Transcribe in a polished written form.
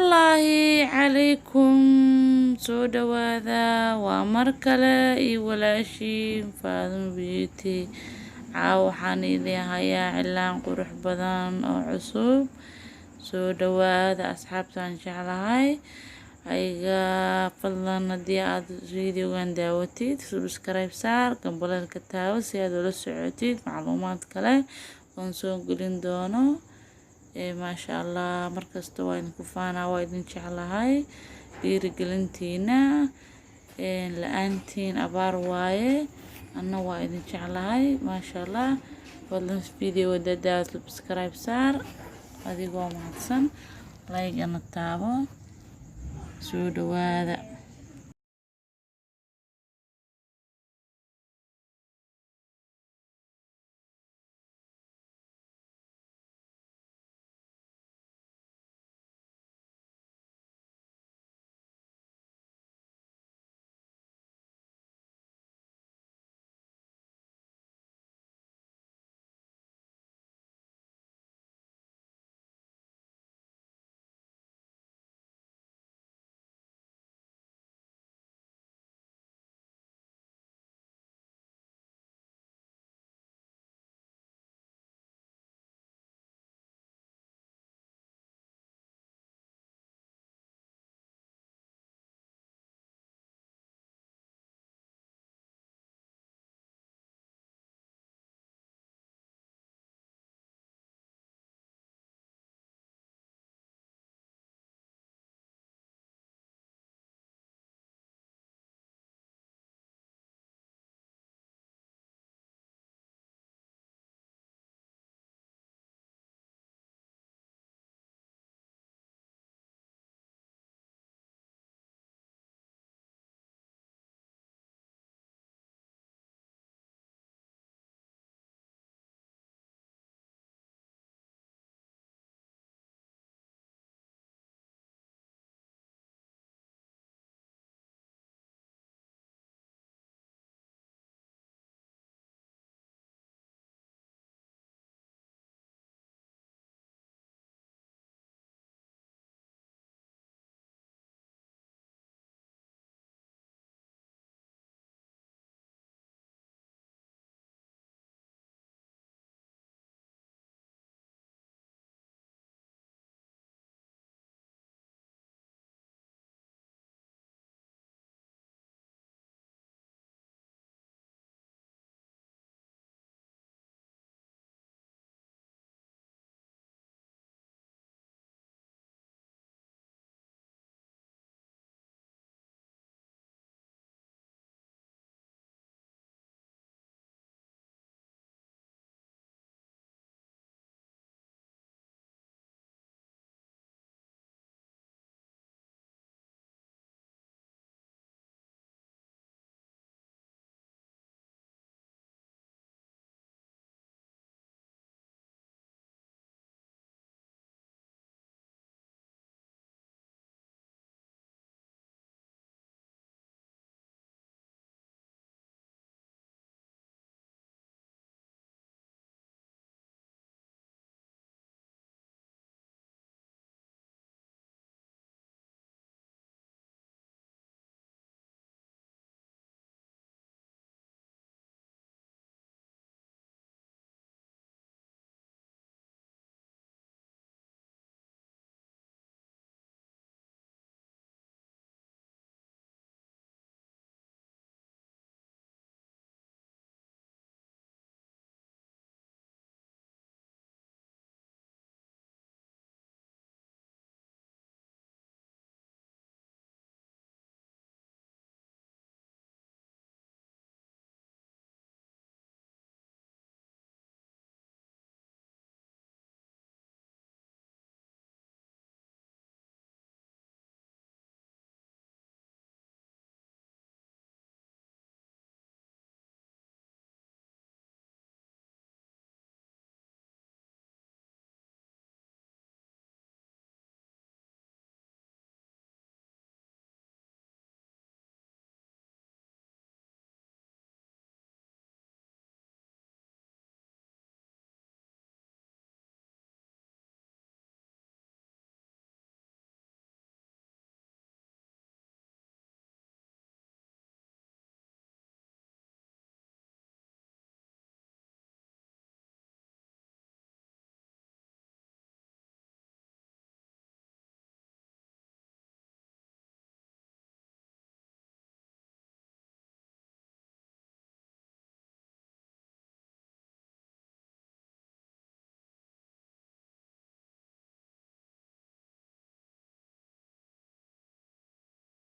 Salaamullaahi calaykum soo dhawaada waa mar kale iyo walaashiin Faadumo Beauty waxaan idin hayaa cilaan qurux badan oo cusub soo dhawaada asxaabtaan jeclahay ayga fadlan haddii aad videogan daawatid subscribe saar gambaleelka taawo si aad ula socotid macluumaad kale oon soo gelin doono maasha Allah markasta waa idinku faanaa waa idin jeclahay dhiirigelintiina la'aantiin abaar waaye anna waa idin jeclahay maasha Allah fadlan video dadaal subscribe saar adigoo mahadsan like ana taabo soo dhawaada